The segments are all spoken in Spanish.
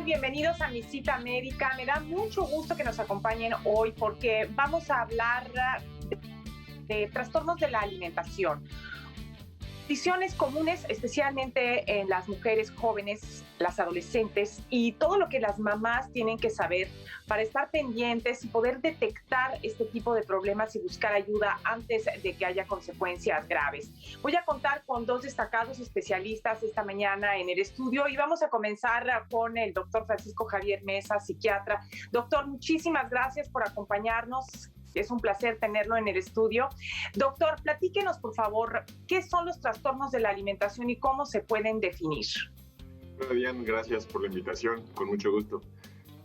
Bienvenidos a Mi Cita Médica. Me da mucho gusto que nos acompañen hoy porque vamos a hablar de trastornos de la alimentación. Condiciones comunes, especialmente en las mujeres jóvenes, las adolescentes y todo lo que las mamás tienen que saber para estar pendientes y poder detectar este tipo de problemas y buscar ayuda antes de que haya consecuencias graves. Voy a contar con dos destacados especialistas esta mañana en el estudio y vamos a comenzar con el doctor Francisco Javier Mesa, psiquiatra. Doctor, muchísimas gracias por acompañarnos. Es un placer tenerlo en el estudio. Doctor, platíquenos, por favor, ¿qué son los trastornos de la alimentación y cómo se pueden definir? Hola, Diane, gracias por la invitación, con mucho gusto.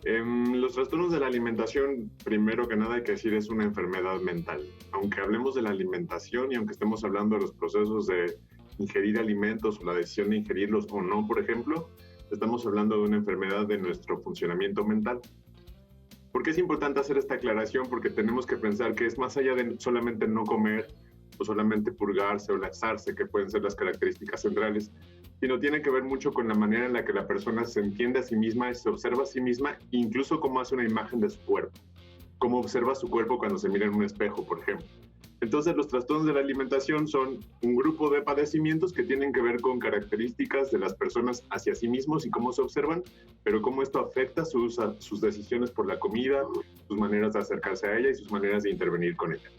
Los trastornos de la alimentación, primero que nada hay que decir, es una enfermedad mental. Aunque hablemos de la alimentación y aunque estemos hablando de los procesos de ingerir alimentos o la decisión de ingerirlos o no, por ejemplo, estamos hablando de una enfermedad de nuestro funcionamiento mental. ¿Por qué es importante hacer esta aclaración? Porque tenemos que pensar que es más allá de solamente no comer o solamente purgarse o laxarse, que pueden ser las características centrales, sino tiene que ver mucho con la manera en la que la persona se entiende a sí misma, se observa a sí misma, incluso cómo hace una imagen de su cuerpo, cómo observa su cuerpo cuando se mira en un espejo, por ejemplo. Entonces, los trastornos de la alimentación son un grupo de padecimientos que tienen que ver con características de las personas hacia sí mismos y cómo se observan, pero cómo esto afecta sus decisiones por la comida, sus maneras de acercarse a ella y sus maneras de intervenir con ella.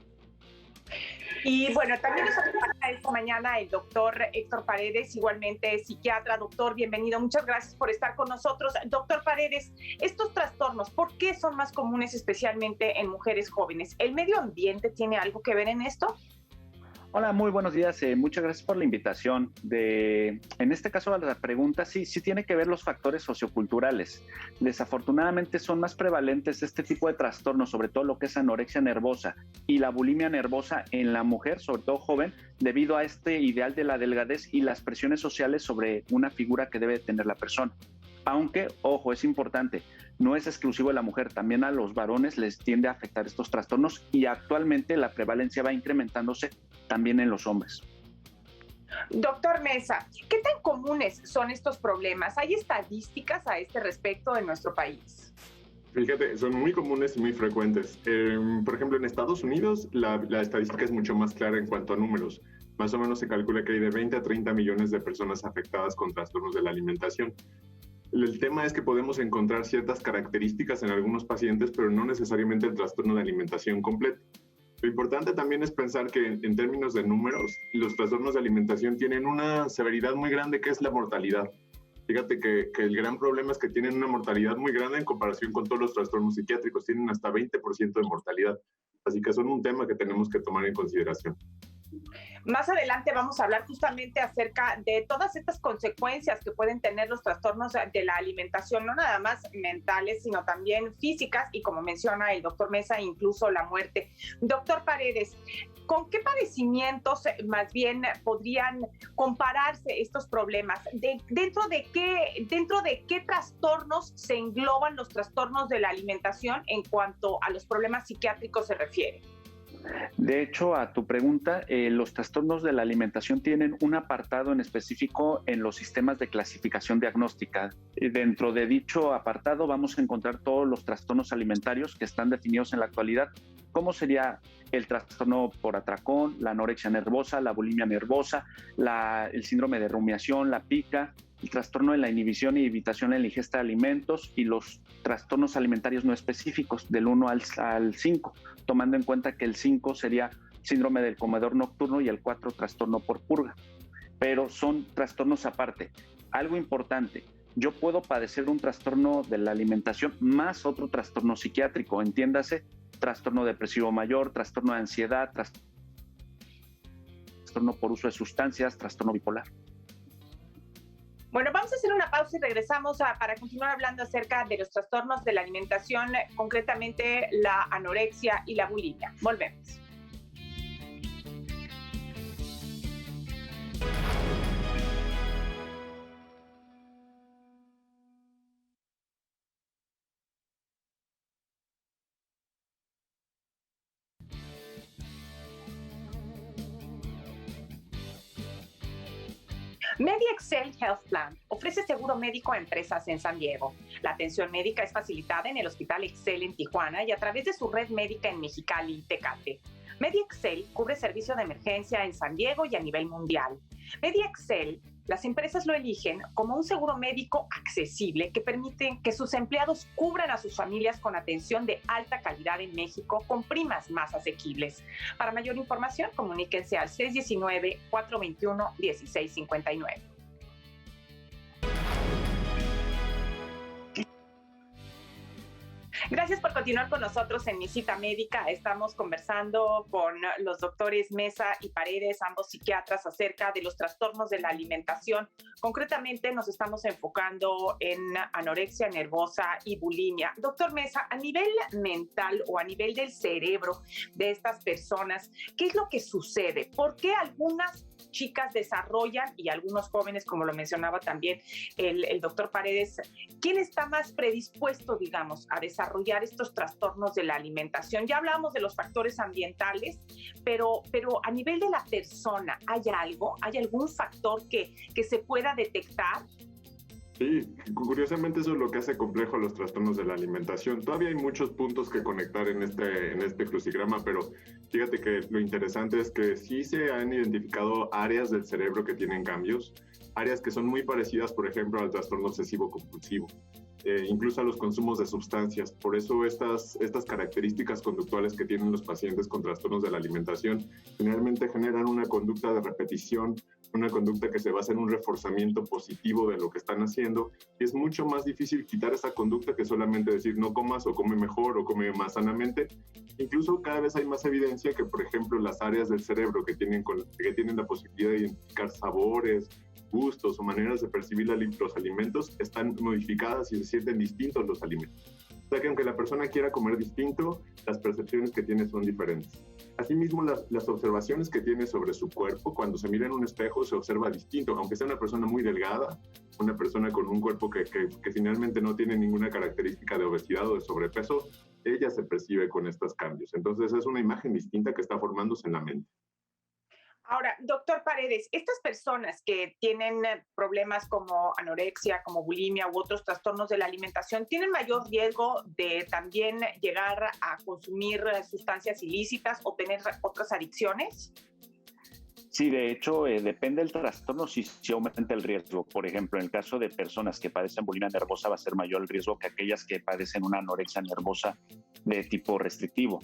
Y bueno, también nos acompaña esta mañana el doctor Héctor Paredes, igualmente psiquiatra. Doctor, bienvenido. Muchas gracias por estar con nosotros. Doctor Paredes, estos trastornos, ¿por qué son más comunes especialmente en mujeres jóvenes? ¿El medio ambiente tiene algo que ver en esto? Hola, muy buenos días. Muchas gracias por la invitación. En este caso, la pregunta sí tiene que ver los factores socioculturales. Desafortunadamente son más prevalentes este tipo de trastornos, sobre todo lo que es anorexia nervosa y la bulimia nervosa en la mujer, sobre todo joven, debido a este ideal de la delgadez y las presiones sociales sobre una figura que debe tener la persona. Aunque, ojo, es importante, no es exclusivo de la mujer, también a los varones les tiende a afectar estos trastornos y actualmente la prevalencia va incrementándose también en los hombres. Doctor Mesa, ¿qué tan comunes son estos problemas? ¿Hay estadísticas a este respecto en nuestro país? Fíjate, son muy comunes y muy frecuentes. Por ejemplo, en Estados Unidos la estadística es mucho más clara en cuanto a números. Más o menos se calcula que hay de 20 a 30 millones de personas afectadas con trastornos de la alimentación. El tema es que podemos encontrar ciertas características en algunos pacientes, pero no necesariamente el trastorno de alimentación completo. Lo importante también es pensar que en términos de números, los trastornos de alimentación tienen una severidad muy grande que es la mortalidad. Fíjate que el gran problema es que tienen una mortalidad muy grande en comparación con todos los trastornos psiquiátricos, tienen hasta 20% de mortalidad. Así que son un tema que tenemos que tomar en consideración. Más adelante vamos a hablar justamente acerca de todas estas consecuencias que pueden tener los trastornos de la alimentación, no nada más mentales, sino también físicas y, como menciona el doctor Mesa, incluso la muerte. Doctor Paredes, ¿con qué padecimientos más bien podrían compararse estos problemas? ¿Dentro de qué trastornos se engloban los trastornos de la alimentación en cuanto a los problemas psiquiátricos se refiere? De hecho, a tu pregunta, los trastornos de la alimentación tienen un apartado en específico en los sistemas de clasificación diagnóstica. Dentro de dicho apartado vamos a encontrar todos los trastornos alimentarios que están definidos en la actualidad, como sería el trastorno por atracón, la anorexia nervosa, la bulimia nervosa, el síndrome de rumiación, la pica, el trastorno de la inhibición y evitación en la ingesta de alimentos y los trastornos alimentarios no específicos del 1 al 5, tomando en cuenta que el 5 sería síndrome del comedor nocturno y el 4 trastorno por purga. Pero son trastornos aparte. Algo importante, yo puedo padecer un trastorno de la alimentación más otro trastorno psiquiátrico, entiéndase, trastorno depresivo mayor, trastorno de ansiedad, trastorno por uso de sustancias, trastorno bipolar. Bueno, vamos a hacer una pausa y regresamos para continuar hablando acerca de los trastornos de la alimentación, concretamente la anorexia y la bulimia. Volvemos. MediExcel Health Plan ofrece seguro médico a empresas en San Diego. La atención médica es facilitada en el Hospital Excel en Tijuana y a través de su red médica en Mexicali y Tecate. MediExcel cubre servicio de emergencia en San Diego y a nivel mundial. MediExcel, las empresas lo eligen como un seguro médico accesible que permite que sus empleados cubran a sus familias con atención de alta calidad en México con primas más asequibles. Para mayor información, comuníquense al 619-421-1659. Gracias por continuar con nosotros en Mi Cita Médica. Estamos conversando con los doctores Mesa y Paredes, ambos psiquiatras, acerca de los trastornos de la alimentación. Concretamente nos estamos enfocando en anorexia nervosa y bulimia. Doctor Mesa, a nivel mental o a nivel del cerebro de estas personas, ¿qué es lo que sucede? ¿Por qué algunas chicas desarrollan, y algunos jóvenes, como lo mencionaba también el doctor Paredes, quién está más predispuesto, digamos, a desarrollar estos trastornos de la alimentación? Ya hablábamos de los factores ambientales, pero a nivel de la persona, ¿hay algún factor que se pueda detectar? Sí, curiosamente eso es lo que hace complejo los trastornos de la alimentación. Todavía hay muchos puntos que conectar en este crucigrama, pero fíjate que lo interesante es que sí se han identificado áreas del cerebro que tienen cambios, áreas que son muy parecidas, por ejemplo, al trastorno obsesivo-compulsivo, incluso a los consumos de sustancias. Por eso estas características conductuales que tienen los pacientes con trastornos de la alimentación generalmente generan una conducta de repetición, una conducta que se basa en un reforzamiento positivo de lo que están haciendo, y es mucho más difícil quitar esa conducta que solamente decir no comas o come mejor o come más sanamente. Incluso cada vez hay más evidencia que, por ejemplo, las áreas del cerebro que tienen la posibilidad de identificar sabores, gustos o maneras de percibir los alimentos están modificadas y se sienten distintos los alimentos. O sea que aunque la persona quiera comer distinto, las percepciones que tiene son diferentes. Asimismo, las observaciones que tiene sobre su cuerpo, cuando se mira en un espejo se observa distinto, aunque sea una persona muy delgada, una persona con un cuerpo que finalmente no tiene ninguna característica de obesidad o de sobrepeso, ella se percibe con estos cambios. Entonces es una imagen distinta que está formándose en la mente. Ahora, doctor Paredes, estas personas que tienen problemas como anorexia, como bulimia u otros trastornos de la alimentación, ¿tienen mayor riesgo de también llegar a consumir sustancias ilícitas o tener otras adicciones? Sí, de hecho, depende del trastorno si aumenta el riesgo. Por ejemplo, en el caso de personas que padecen bulimia nervosa va a ser mayor el riesgo que aquellas que padecen una anorexia nervosa de tipo restrictivo.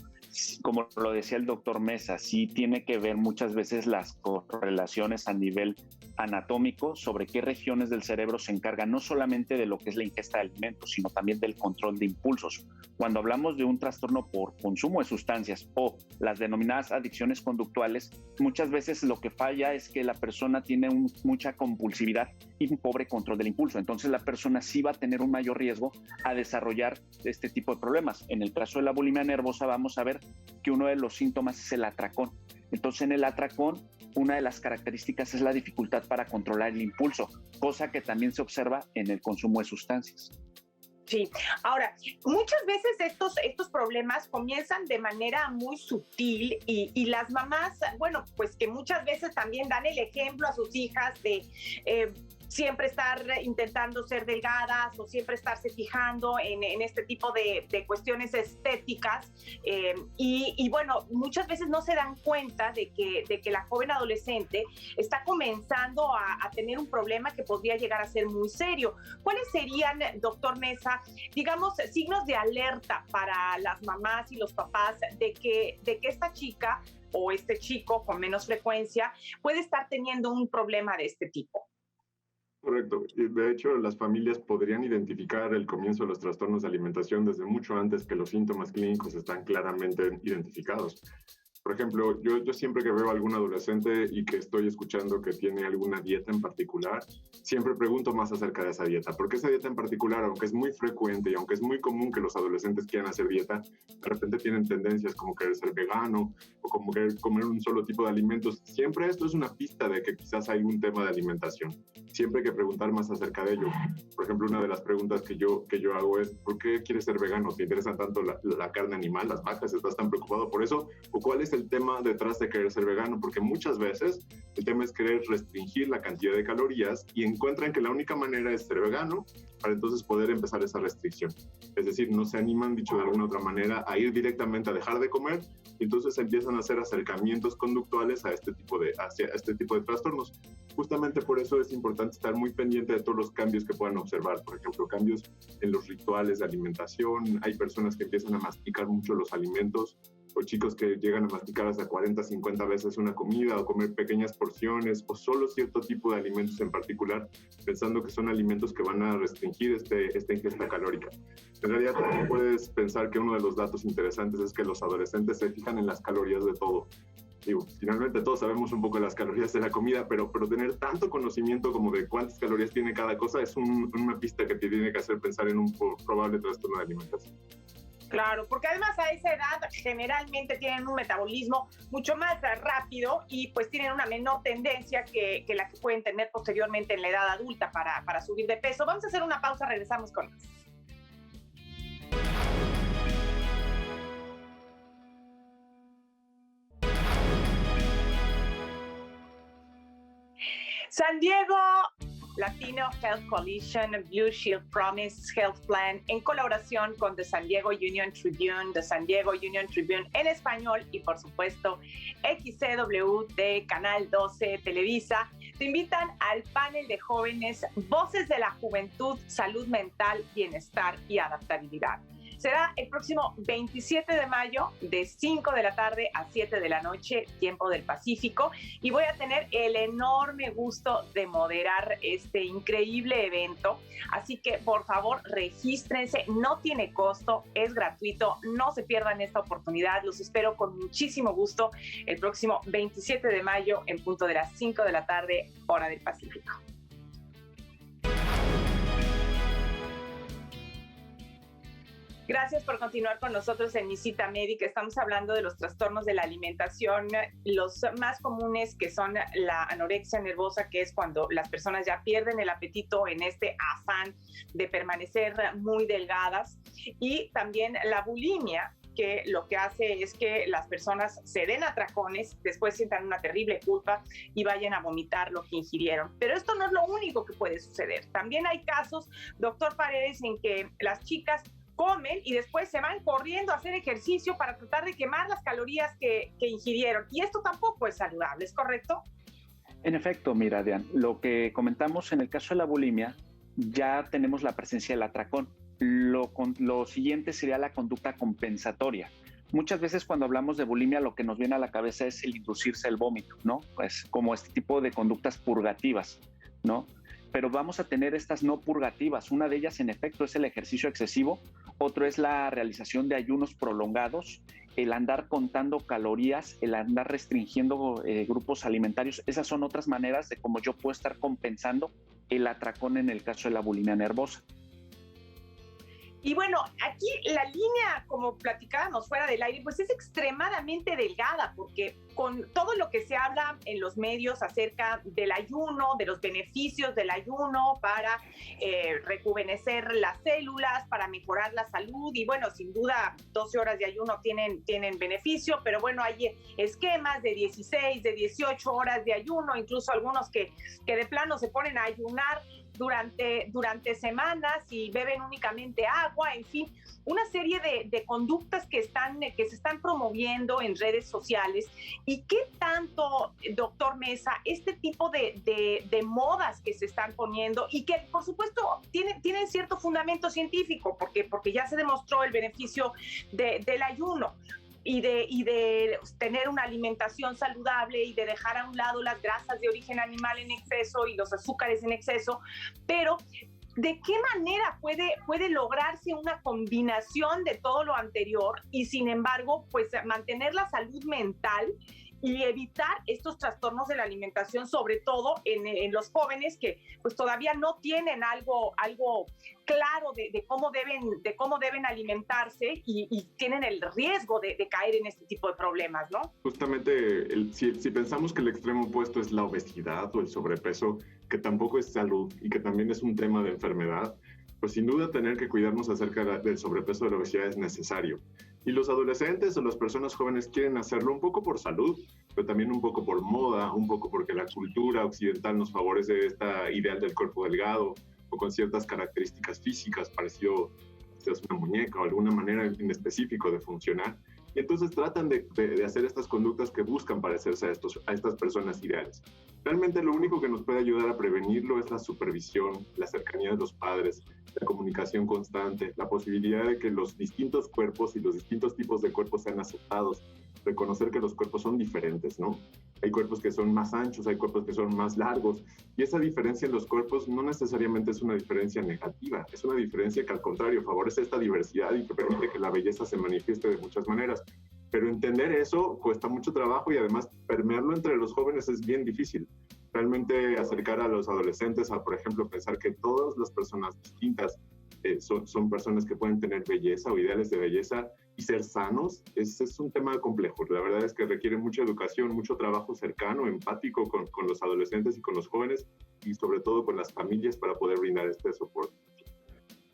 Como lo decía el doctor Mesa, sí tiene que ver muchas veces las correlaciones a nivel anatómico sobre qué regiones del cerebro se encargan no solamente de lo que es la ingesta de alimentos, sino también del control de impulsos. Cuando hablamos de un trastorno por consumo de sustancias o las denominadas adicciones conductuales, muchas veces lo que falla es que la persona tiene mucha compulsividad y un pobre control del impulso. Entonces la persona sí va a tener un mayor riesgo a desarrollar este tipo de problemas. En el caso de la bulimia nervosa vamos a ver que uno de los síntomas es el atracón. Entonces en el atracón una de las características es la dificultad para controlar el impulso, cosa que también se observa en el consumo de sustancias. Sí, ahora, muchas veces estos problemas comienzan de manera muy sutil y las mamás, bueno, pues que muchas veces también dan el ejemplo a sus hijas de siempre estar intentando ser delgadas o siempre estarse fijando en este tipo de cuestiones estéticas y bueno, muchas veces no se dan cuenta de que la joven adolescente está comenzando a tener un problema que podría llegar a ser muy serio. ¿Cuáles serían, doctor Mesa, digamos, signos de alerta para las mamás y los papás de que esta chica o este chico con menos frecuencia puede estar teniendo un problema de este tipo? Correcto. De hecho, las familias podrían identificar el comienzo de los trastornos de alimentación desde mucho antes que los síntomas clínicos están claramente identificados. Por ejemplo, yo siempre que veo a algún adolescente y que estoy escuchando que tiene alguna dieta en particular, siempre pregunto más acerca de esa dieta. Porque esa dieta en particular, aunque es muy frecuente y aunque es muy común que los adolescentes quieran hacer dieta, de repente tienen tendencias como querer ser vegano o como querer comer un solo tipo de alimentos. Siempre esto es una pista de que quizás hay un tema de alimentación. Siempre hay que preguntar más acerca de ello. Por ejemplo, una de las preguntas que yo hago es, ¿por qué quieres ser vegano? ¿Te interesa tanto la carne animal, las vacas? ¿Estás tan preocupado por eso? ¿O cuál es el tema detrás de querer ser vegano, porque muchas veces el tema es querer restringir la cantidad de calorías y encuentran que la única manera es ser vegano para entonces poder empezar esa restricción. Es decir, no se animan, dicho de alguna otra manera, a ir directamente a dejar de comer y entonces empiezan a hacer acercamientos conductuales hacia este tipo de trastornos. Justamente por eso es importante estar muy pendiente de todos los cambios que puedan observar. Por ejemplo, cambios en los rituales de alimentación. Hay personas que empiezan a masticar mucho los alimentos, o chicos que llegan a masticar hasta 40, 50 veces una comida, o comer pequeñas porciones, o solo cierto tipo de alimentos en particular, pensando que son alimentos que van a restringir esta ingesta calórica. En realidad también puedes pensar que uno de los datos interesantes es que los adolescentes se fijan en las calorías de todo. Digo, finalmente todos sabemos un poco de las calorías de la comida, pero tener tanto conocimiento como de cuántas calorías tiene cada cosa es una pista que te tiene que hacer pensar en un probable trastorno de alimentación. Claro, porque además a esa edad generalmente tienen un metabolismo mucho más rápido y pues tienen una menor tendencia que la que pueden tener posteriormente en la edad adulta para subir de peso. Vamos a hacer una pausa, regresamos con más. San Diego Latino Health Coalition, Blue Shield Promise Health Plan, en colaboración con The San Diego Union Tribune, The San Diego Union Tribune en español y, por supuesto, XCW de Canal 12 Televisa, te invitan al panel de jóvenes Voces de la Juventud, Salud Mental, Bienestar y Adaptabilidad. Será el próximo 27 de mayo de 5 de la tarde a 7 de la noche, tiempo del Pacífico, y voy a tener el enorme gusto de moderar este increíble evento. Así que, por favor, regístrense, no tiene costo, es gratuito, no se pierdan esta oportunidad. Los espero con muchísimo gusto el próximo 27 de mayo en punto de las 5 de la tarde, hora del Pacífico. Gracias por continuar con nosotros en Mi Cita Médica. Estamos hablando de los trastornos de la alimentación, los más comunes, que son la anorexia nervosa, que es cuando las personas ya pierden el apetito en este afán de permanecer muy delgadas, y también la bulimia, que lo que hace es que las personas se den atracones, después sientan una terrible culpa y vayan a vomitar lo que ingirieron. Pero esto no es lo único que puede suceder. También hay casos, doctor Paredes, en que las chicas comen y después se van corriendo a hacer ejercicio para tratar de quemar las calorías que ingirieron. Y esto tampoco es saludable, ¿es correcto? En efecto, mira, Diane, lo que comentamos en el caso de la bulimia, ya tenemos la presencia del atracón. Lo siguiente sería la conducta compensatoria. Muchas veces cuando hablamos de bulimia, lo que nos viene a la cabeza es el inducirse el vómito, ¿no? Pues como este tipo de conductas purgativas, ¿no? Pero vamos a tener estas no purgativas. Una de ellas, en efecto, es el ejercicio excesivo. Otro es la realización de ayunos prolongados, el andar contando calorías, el andar restringiendo grupos alimentarios. Esas son otras maneras de cómo yo puedo estar compensando el atracón en el caso de la bulimia nervosa. Y bueno, aquí la línea, como platicábamos fuera del aire, pues es extremadamente delgada, porque con todo lo que se habla en los medios acerca del ayuno, de los beneficios del ayuno para rejuvenecer las células, para mejorar la salud, y bueno, sin duda 12 horas de ayuno tienen beneficio, pero bueno, hay esquemas de 16, de 18 horas de ayuno, incluso algunos que de plano se ponen a ayunar durante semanas y beben únicamente agua, en fin, una serie de conductas que se están promoviendo en redes sociales. ¿Y qué tanto, doctor Mesa, este tipo de modas que se están poniendo y que, por supuesto, tienen cierto fundamento científico, porque ya se demostró el beneficio del ayuno y de tener una alimentación saludable y de dejar a un lado las grasas de origen animal en exceso y los azúcares en exceso, pero ¿de qué manera puede lograrse una combinación de todo lo anterior y, sin embargo, pues mantener la salud mental y evitar estos trastornos de la alimentación, sobre todo en los jóvenes que pues todavía no tienen algo claro de cómo deben alimentarse y tienen el riesgo de caer en este tipo de problemas, ¿no? Justamente, si pensamos que el extremo opuesto es la obesidad o el sobrepeso, que tampoco es salud y que también es un tema de enfermedad, pues sin duda tener que cuidarnos acerca del sobrepeso, de la obesidad, es necesario. Y los adolescentes o las personas jóvenes quieren hacerlo un poco por salud, pero también un poco por moda, un poco porque la cultura occidental nos favorece esta ideal del cuerpo delgado o con ciertas características físicas, parecido a una muñeca o alguna manera en específico de funcionar. Y entonces tratan de hacer estas conductas que buscan parecerse a estas personas ideales. Realmente lo único que nos puede ayudar a prevenirlo es la supervisión, la cercanía de los padres, la comunicación constante, la posibilidad de que los distintos cuerpos y los distintos tipos de cuerpos sean aceptados, reconocer que los cuerpos son diferentes, ¿no? Hay cuerpos que son más anchos, hay cuerpos que son más largos, y esa diferencia en los cuerpos no necesariamente es una diferencia negativa, es una diferencia que al contrario favorece esta diversidad y que permite que la belleza se manifieste de muchas maneras. Pero entender eso cuesta mucho trabajo y además permearlo entre los jóvenes es bien difícil. Realmente acercar a los adolescentes a, por ejemplo, pensar que todas las personas distintas son personas que pueden tener belleza o ideales de belleza y ser sanos, es un tema complejo. La verdad es que requiere mucha educación, mucho trabajo cercano, empático con los adolescentes y con los jóvenes y sobre todo con las familias para poder brindar este soporte.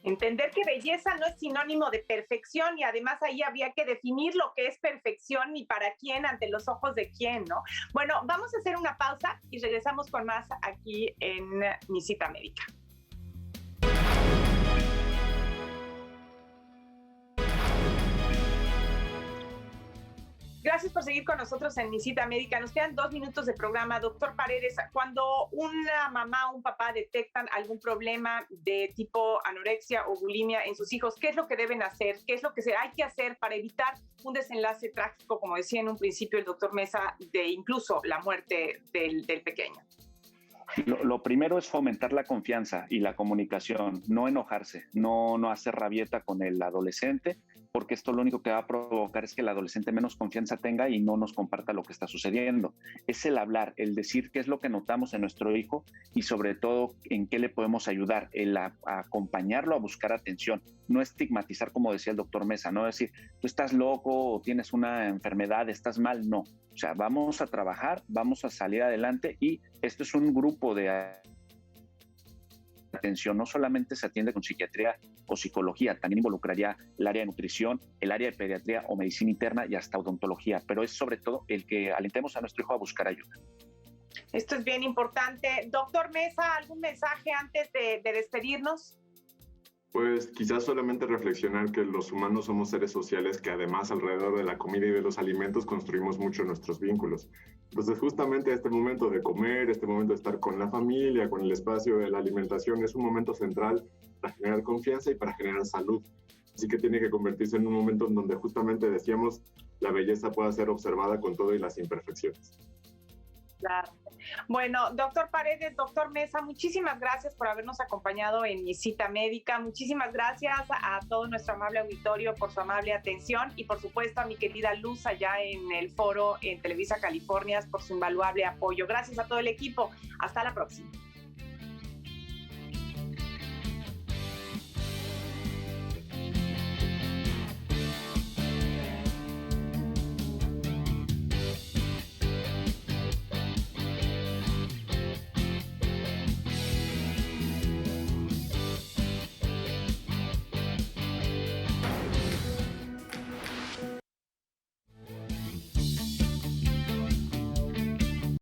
Entender que belleza no es sinónimo de perfección y además ahí había que definir lo que es perfección y para quién, ante los ojos de quién, ¿no? Bueno, vamos a hacer una pausa y regresamos con más aquí en Mi Cita Médica. Gracias por seguir con nosotros en Mi Cita Médica. Nos quedan 2 minutos de programa. Doctor Paredes, cuando una mamá o un papá detectan algún problema de tipo anorexia o bulimia en sus hijos, ¿qué es lo que deben hacer? ¿Qué es lo que hay que hacer para evitar un desenlace trágico, como decía en un principio el doctor Mesa, de incluso la muerte del pequeño? Lo primero es fomentar la confianza y la comunicación, no enojarse, no hacer rabieta con el adolescente, porque esto lo único que va a provocar es que el adolescente menos confianza tenga y no nos comparta lo que está sucediendo. Es el hablar, el decir qué es lo que notamos en nuestro hijo y sobre todo en qué le podemos ayudar, el acompañarlo a buscar atención, no estigmatizar como decía el doctor Mesa, no decir tú estás loco o tienes una enfermedad, estás mal, no. O sea, vamos a trabajar, vamos a salir adelante y esto es un grupo de atención, no solamente se atiende con psiquiatría o psicología, también involucraría el área de nutrición, el área de pediatría o medicina interna y hasta odontología, pero es sobre todo el que alentemos a nuestro hijo a buscar ayuda. Esto es bien importante. Doctor Mesa, ¿algún mensaje antes de despedirnos? Pues quizás solamente reflexionar que los humanos somos seres sociales que además alrededor de la comida y de los alimentos construimos mucho nuestros vínculos. Entonces justamente este momento de comer, este momento de estar con la familia, con el espacio de la alimentación es un momento central para generar confianza y para generar salud. Así que tiene que convertirse en un momento en donde justamente decíamos la belleza pueda ser observada con todo y las imperfecciones. Claro. Bueno, doctor Paredes, doctor Mesa, muchísimas gracias por habernos acompañado en Mi Cita Médica. Muchísimas gracias a todo nuestro amable auditorio por su amable atención y por supuesto a mi querida Luz allá en el foro en Televisa California por su invaluable apoyo. Gracias a todo el equipo. Hasta la próxima.